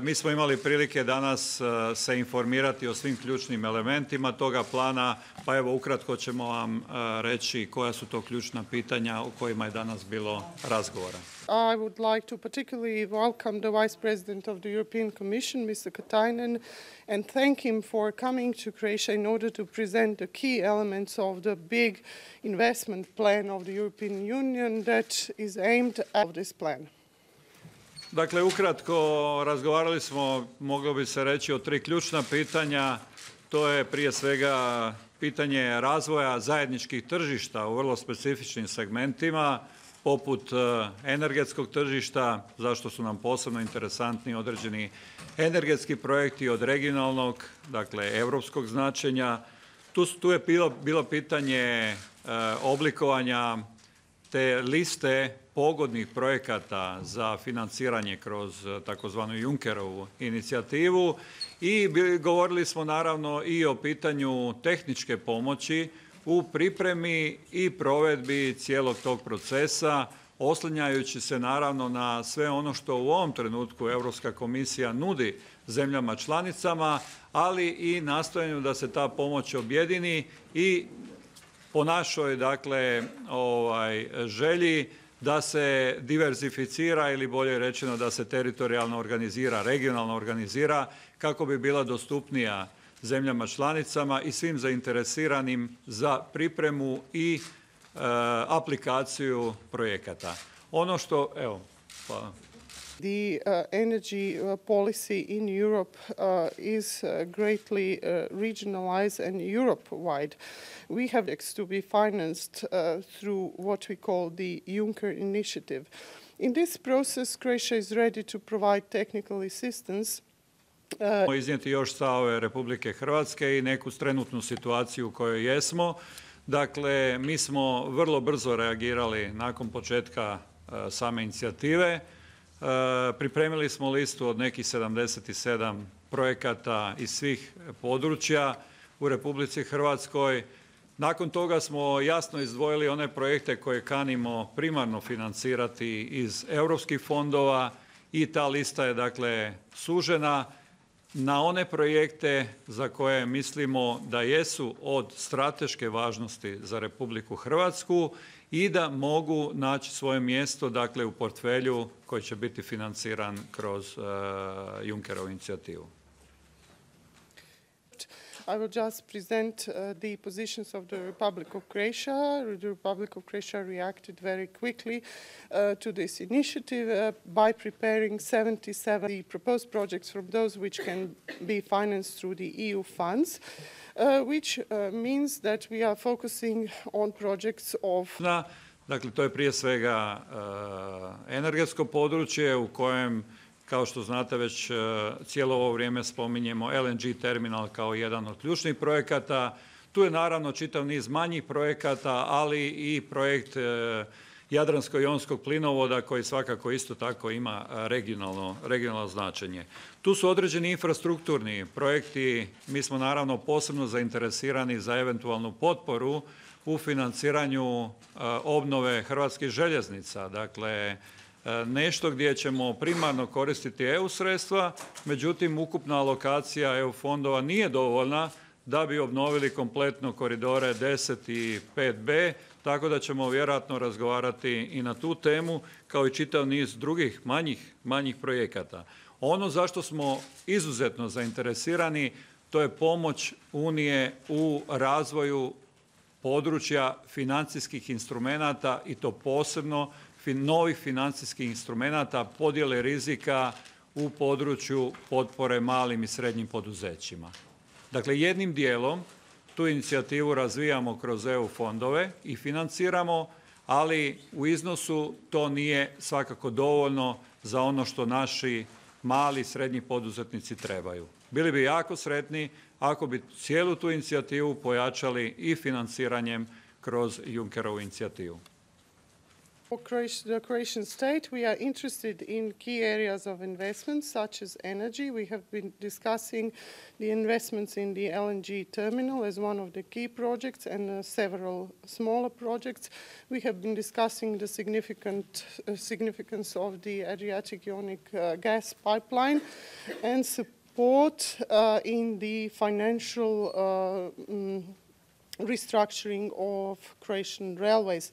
Mi smo imali prilike danas se informirati o svim ključnim elementima toga plana, pa evo ukratko ćemo vam reći koja su to ključna pitanja o kojima je danas bilo razgovora. I would like to particularly welcome the Vice President of the European Commission, Mr. Katainen, and thank him for coming to Croatia in order to present the key elements of the big investment plan of the European Union that is aimed at this plan. Dakle, ukratko razgovarali smo, moglo bi se reći, o tri ključna pitanja. To je prije svega pitanje razvoja zajedničkih tržišta u vrlo specifičnim segmentima, poput energetskog tržišta, zašto su nam posebno interesantni određeni energetski projekti od regionalnog, dakle europskog značenja. Tu je bilo pitanje oblikovanja te liste pogodnih projekata za financiranje kroz takozvanu Junckerovu inicijativu i govorili smo naravno i o pitanju tehničke pomoći u pripremi i provedbi cijelog tog procesa, oslanjajući se naravno na sve ono što u ovom trenutku Europska komisija nudi zemljama članicama, ali i nastojanju da se ta pomoć objedini i po našoj želji da se diverzificira ili bolje rečeno da se teritorijalno organizira, regionalno organizira kako bi bila dostupnija zemljama članicama i svim zainteresiranim za pripremu i aplikaciju projekata. Ono što, evo, hvala. The energy policy in Europe is greatly regionalized and Europe-wide. We have to be financed through what we call the Juncker initiative. In this process, Croatia is ready to provide technical assistance. Iznijeti još stavove Republike Hrvatske i neku trenutnu situaciju u kojoj jesmo. Dakle, mi smo vrlo brzo reagirali nakon početka same inicijative. Pripremili smo listu od nekih 77 projekata iz svih područja u Republici Hrvatskoj. Nakon toga smo jasno izdvojili one projekte koje kanimo primarno financirati iz europskih fondova i ta lista je dakle sužena na one projekte za koje mislimo da jesu od strateške važnosti za Republiku Hrvatsku i da mogu naći svoje mjesto dakle u portfelju koji će biti financiran kroz Junckerovu inicijativu. I will just present the positions of the Republic of Croatia. The Republic of Croatia reacted very quickly to this initiative by preparing 77 proposed projects from those which can be financed through the EU funds, which means that we are focusing on projects of... Dakle, to je prije svega energetsko područje u kojem, kao što znate, već cijelo ovo vrijeme spominjemo LNG terminal kao jedan od ključnih projekata. Tu je naravno čitav niz manjih projekata, ali i projekt Jadransko-jonskog plinovoda koji svakako isto tako ima regionalno značenje. Tu su određeni infrastrukturni projekti. Mi smo naravno posebno zainteresirani za eventualnu potporu u financiranju obnove hrvatskih željeznica. Dakle, nešto gdje ćemo primarno koristiti EU sredstva, međutim ukupna alokacija EU fondova nije dovoljna da bi obnovili kompletno koridore 10 i 5B, tako da ćemo vjerojatno razgovarati i na tu temu, kao i čitav niz drugih manjih projekata. Ono zašto smo izuzetno zainteresirani, to je pomoć Unije u razvoju područja financijskih instrumenata i to posebno novih financijskih instrumenata podjele rizika u području potpore malim i srednjim poduzećima. Dakle, jednim dijelom tu inicijativu razvijamo kroz EU fondove i financiramo, ali u iznosu to nije svakako dovoljno za ono što naši mali i srednji poduzetnici trebaju. Bili bi jako sretni ako bi cijelu tu inicijativu pojačali i financiranjem kroz Junckerovu inicijativu. For the Croatian state, we are interested in key areas of investment, such as energy. We have been discussing the investments in the LNG terminal as one of the key projects and several smaller projects. We have been discussing the significance of the Adriatic-Ionic gas pipeline and support in the financial restructuring of Croatian railways.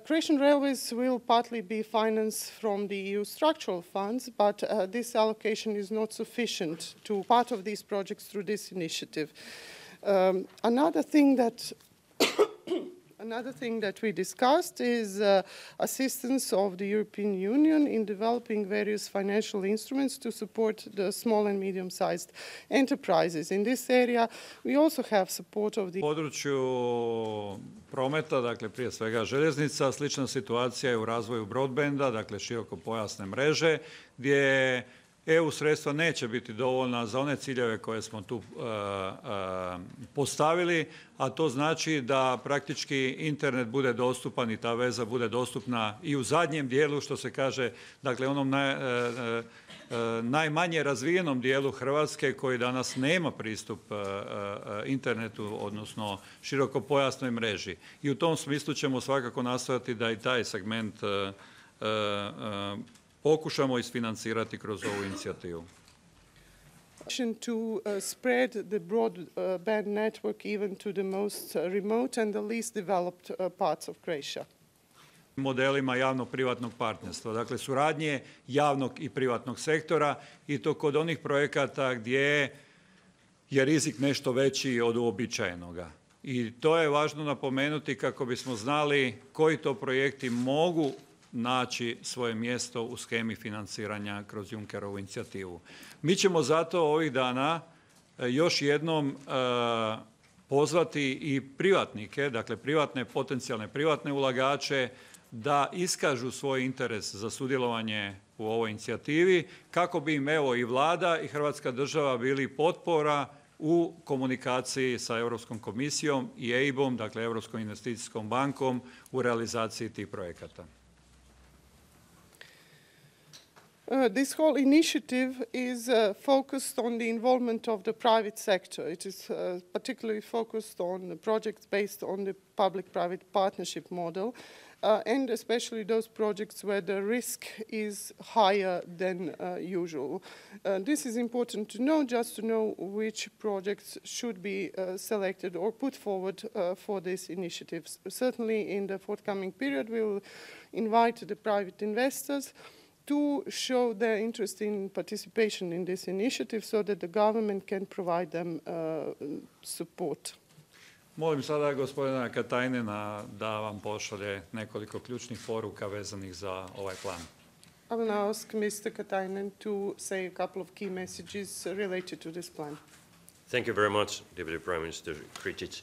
Croatian railways will partly be financed from the EU structural funds, but this allocation is not sufficient to part of these projects through this initiative. Another thing that we discussed is assistance of the European Union in developing various financial instruments to support the small and medium-sized enterprises. In this area, we also have support of the... U području prometa, dakle prije svega željeznica, slična situacija je u razvoju broadbanda, dakle širokopojasne mreže, gdje EU sredstva neće biti dovoljna za one ciljeve koje smo tu postavili, a to znači da praktički internet bude dostupan i ta veza bude dostupna i u zadnjem dijelu, što se kaže, dakle onom najmanje razvijenom dijelu Hrvatske koji danas nema pristup internetu, odnosno širokopojasnoj mreži. I u tom smislu ćemo svakako nastojati da i taj segment pokušamo isfinancirati kroz ovu inicijativu. To spread the broadband network even to the most remote and the least developed parts of Croatia. Modelima javno-privatnog partnerstva, dakle suradnje javnog i privatnog sektora i to kod onih projekata gdje je rizik nešto veći od uobičajenoga. I to je važno napomenuti kako bismo znali koji to projekti mogu naći svoje mjesto u shemi financiranja kroz Junckerovu inicijativu. Mi ćemo zato ovih dana još jednom pozvati i privatnike, dakle potencijalne privatne ulagače, da iskažu svoj interes za sudjelovanje u ovoj inicijativi kako bi im evo i Vlada i Hrvatska država bili potpora u komunikaciji sa Europskom komisijom i EIB-om, dakle Europskom investicijskom bankom, u realizaciji tih projekata. This whole initiative is focused on the involvement of the private sector. It is particularly focused on projects based on the public-private partnership model, and especially those projects where the risk is higher than usual. This is important to know, just to know which projects should be selected or put forward for this initiative. Certainly in the forthcoming period, we will invite the private investors to show their interest in participation in this initiative so that the government can provide them support. Molim sada gospodina Katainena da vam pošalje nekoliko ključnih poruka vezanih za ovaj plan. I will now ask Mr. Katainen to say a couple of key messages related to this plan. Thank you very much, Deputy Prime Minister Grčić.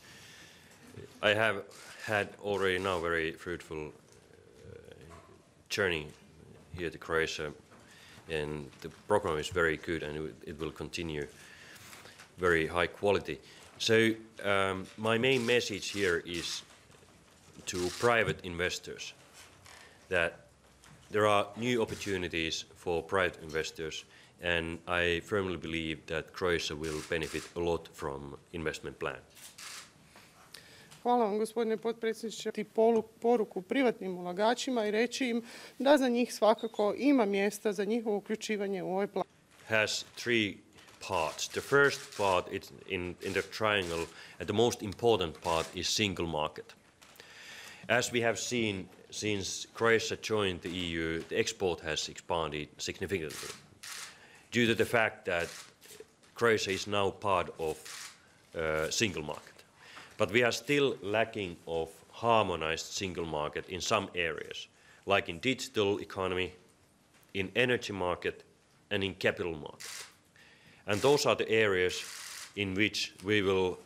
I have had already now very fruitful journey here to Croatia, and the program is very good and it will continue very high quality. So my main message here is to private investors that there are new opportunities for private investors, and I firmly believe that Croatia will benefit a lot from investment plan. Hvala vam, gospodine potpredsjedniče. Poruku privatnim ulagačima i reći im da za njih svakako ima mjesta za njihovo uključivanje u ovaj plan. Has three parts. The first part is in the triangle, and the most important part is single market. As we have seen since Croatia joined the EU, the export has expanded significantly due to the fact that Croatia is now part of single market. But we are still lacking of harmonized single market in some areas, like in digital economy, in energy market, and in capital market. And those are the areas in which we will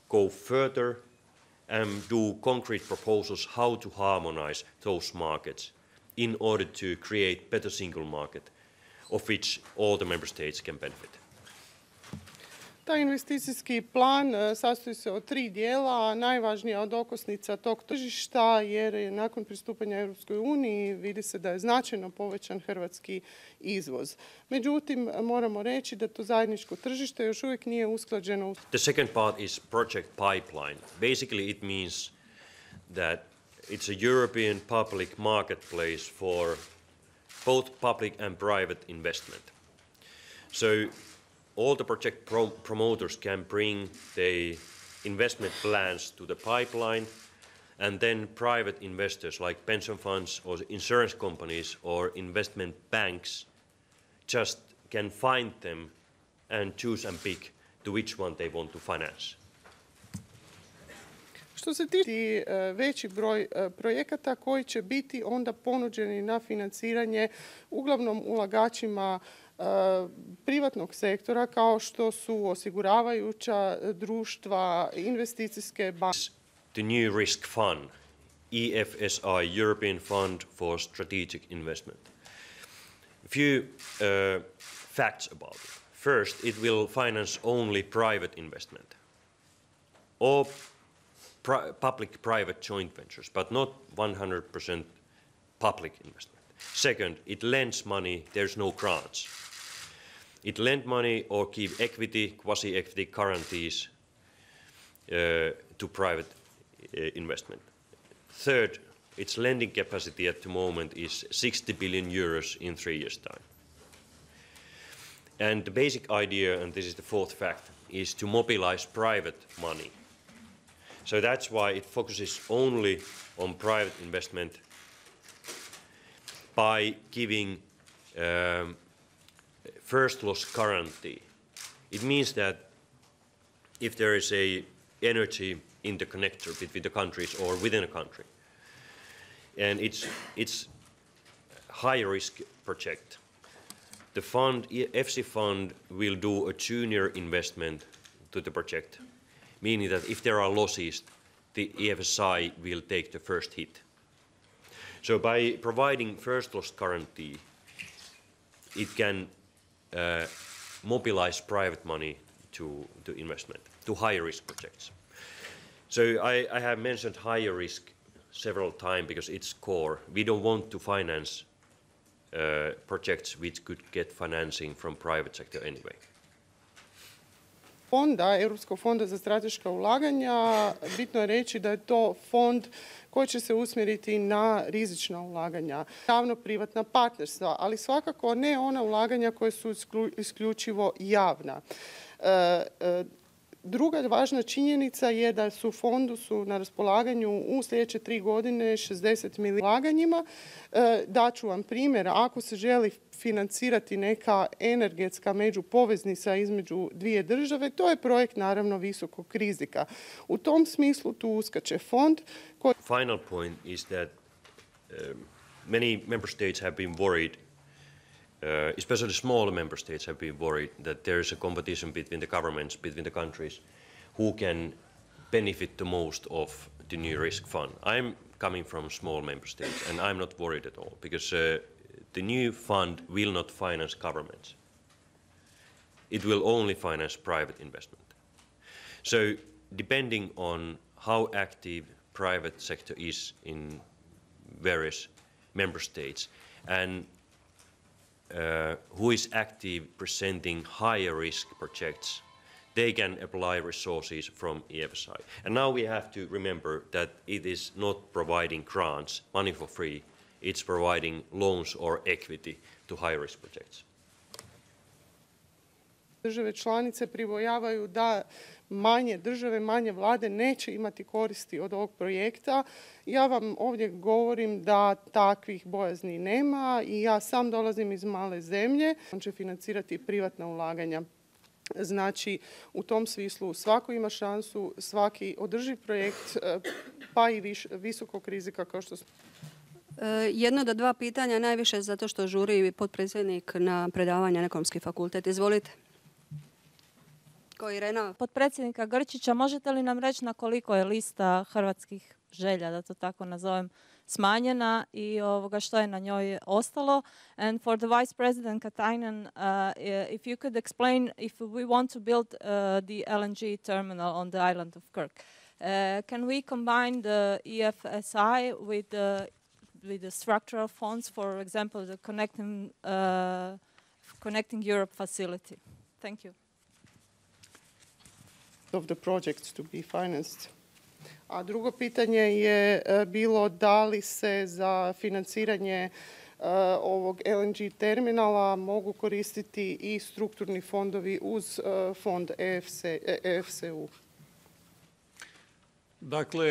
go further and do concrete proposals how to harmonize those markets in order to create better single market of which all the member states can benefit. Taj investicijski plan sastoji se od 3 dijela, a najvažnija od okosnica tog tržišta, jer je nakon pristupanja Europskoj uniji vidi se da je značajno povećan hrvatski izvoz. Međutim, moramo reći da to zajedničko tržište još uvijek nije usklađeno. The second part is project pipeline. Basically it means that it's a European public marketplace for both public and private investment. So all the project promoters can bring their investment plans to the pipeline, and then private investors like pension funds or insurance companies or investment banks just can find them and choose and pick to which one they want to finance. Što se tiče veći broj projekata koji će biti onda ponuđeni na financiranje uglavnom ulagačima privatnog sektora kao što su osiguravajuća društva, investicijske banke. The new risk fund, EFSI, European Fund for Strategic Investment. A few facts about it. First, it will finance only private investment or public-private joint ventures, but not 100% public investment. Second, it lends money, there's no grants. It lend money or give equity, quasi-equity guarantees to private investment. Third, its lending capacity at the moment is 60 billion euros in 3 years' time. And the basic idea, and this is the fourth fact, is to mobilize private money. So that's why it focuses only on private investment by giving first loss guarantee. It means that if there is a energy interconnector between the countries or within a country, and it's high risk project, the fund, EFSI fund, will do a junior investment to the project, meaning that if there are losses, the EFSI will take the first hit. So by providing first loss guarantee, it can mobilize private money to investment, to high risk projects. So I have mentioned higher risk several times because it's core. We don't want to finance projects which could get financing from private sector anyway. Fonda, Europskog fonda za strateška ulaganja, bitno je reći da je to fond koji će se usmjeriti na rizična ulaganja, javno-privatna partnerstva, ali svakako ne ona ulaganja koja su isključivo javna. Druga važna činjenica je da su fondu na raspolaganju u sljedeće 3 godine 60 milijuna ulaganjima. Daću vam primjer, ako se želi financirati neka energetska međupoveznica između dvije države, to je projekt naravno visokog rizika. U tom smislu tu uskače fond. Final point is that many member states have been worried, especially smaller member states have been worried that there is a competition between the governments, between the countries, who can benefit the most of the new risk fund. I'm coming from small member states and I'm not worried at all because the new fund will not finance governments. It will only finance private investment. So depending on how active private sector is in various member states and who is active presenting higher risk projects, they can apply resources from EFSI. And now we have to remember that it is not providing grants, money for free, it's providing loans or equity to high risk projects. Države članice pribojavaju da manje države, manje vlade neće imati koristi od ovog projekta. Ja vam ovdje govorim da takvih bojazni nema i ja sam dolazim iz male zemlje. On će financirati privatna ulaganja. Znači, u tom smislu svako ima šansu, svaki održiv projekt, pa i visokog rizika kao što smo. 1 do 2 pitanja, najviše zato što žuri potpredsjednik na predavanje na Ekonomski fakultet. Izvolite. Irena. Potpredsjednika Grčića, možete li nam reći na koliko je lista hrvatskih želja, da to tako nazovem, smanjena i što je na njoj ostalo. And for the Vice President Katainen, if you could explain if we want to build the LNG terminal on the island of Kirk, can we combine the EFSI with the structural funds, for example, the Connecting Europe facility? Thank you. Of the projects to be financed. A drugo pitanje je bilo da li se za financiranje ovog LNG terminala mogu koristiti i strukturni fondovi uz fond EFSU. Dakle,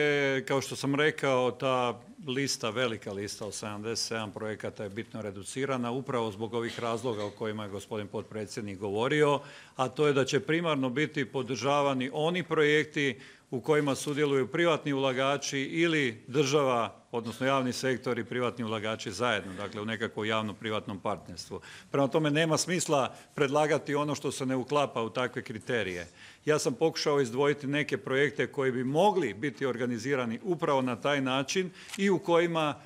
kao što sam rekao, ta lista, velika lista od 77 projekata je bitno reducirana upravo zbog ovih razloga o kojima je gospodin potpredsjednik govorio, a to je da će primarno biti podržavani oni projekti u kojima sudjeluju privatni ulagači ili država, odnosno javni sektor i privatni ulagači zajedno, dakle u nekakvom javno-privatnom partnerstvu. Prema tome nema smisla predlagati ono što se ne uklapa u takve kriterije. Ja sam pokušao izdvojiti neke projekte koji bi mogli biti organizirani upravo na taj način i u kojima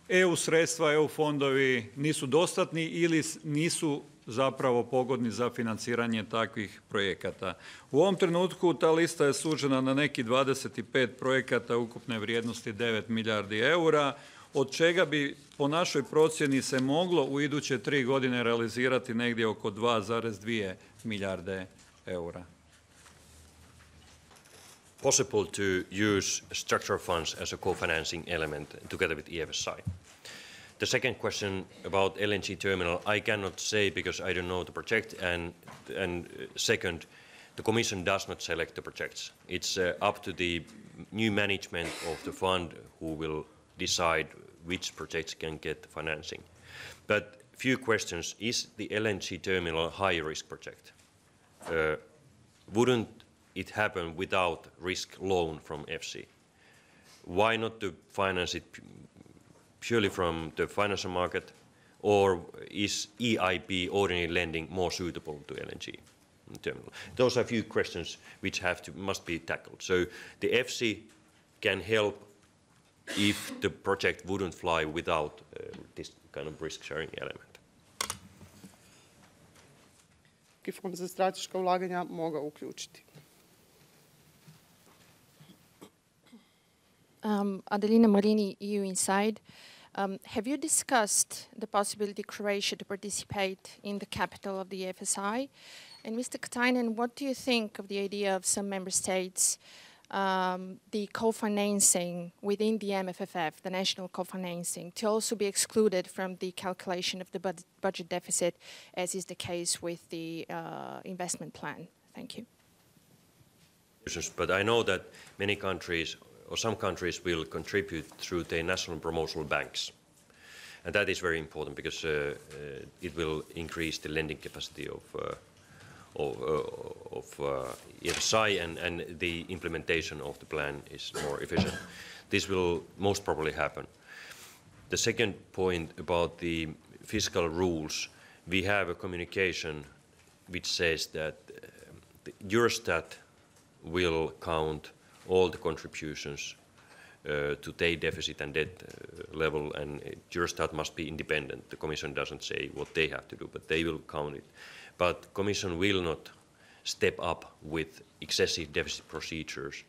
EU sredstva, EU fondovi nisu dostatni ili nisu zapravo pogodni za financiranje takvih projekata. U ovom trenutku ta lista je sužena na neki 25 projekata ukupne vrijednosti 9 milijardi eura, od čega bi po našoj procjeni se moglo u iduće 3 godine realizirati negdje oko 2,2 milijarde eura. Possible to use structural funds as a co-financing element together with EFSI. The second question about LNG terminal, I cannot say because I don't know the project, and second, the Commission does not select the projects. It's up to the new management of the fund who will decide which projects can get financing. But few questions, is the LNG terminal a high-risk project? Wouldn't it happen without risk loan from FC? Why not to finance it purely from the financial market, or is EIB ordinary lending more suitable to LNG terminal? Those are a few questions which must be tackled. So the FC can help if the project wouldn't fly without this kind of risk-sharing element. Fond za strateška ulaganja mogao uključiti. Adelina Marini, EU Inside. Have you discussed the possibility Croatia to participate in the capital of the FSI? And Mr. Katainen, what do you think of the idea of some member states, the co-financing within the MFFF, the national co-financing, to also be excluded from the calculation of the budget deficit, as is the case with the investment plan? Thank you. But I know that many countries, or some countries, will contribute through their national promotional banks. And that is very important because it will increase the lending capacity of EFSI, and the implementation of the plan is more efficient. This will most probably happen. The second point about the fiscal rules, we have a communication which says that the Eurostat will count all the contributions to their deficit and debt level, and Eurostat must be independent. The Commission doesn't say what they have to do, but they will count it. But Commission will not step up with excessive deficit procedures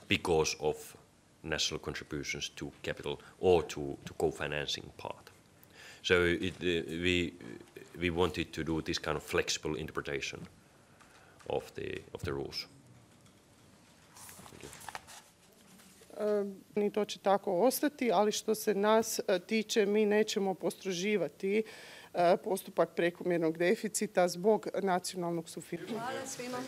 because of national contributions to capital or to co-financing part. So we wanted to do this kind of flexible interpretation of the rules. Ni to će tako ostati, ali što se nas tiče, mi nećemo postroživati postupak prekomjernog deficita zbog nacionalnog sufinanciranja. Hvala svima.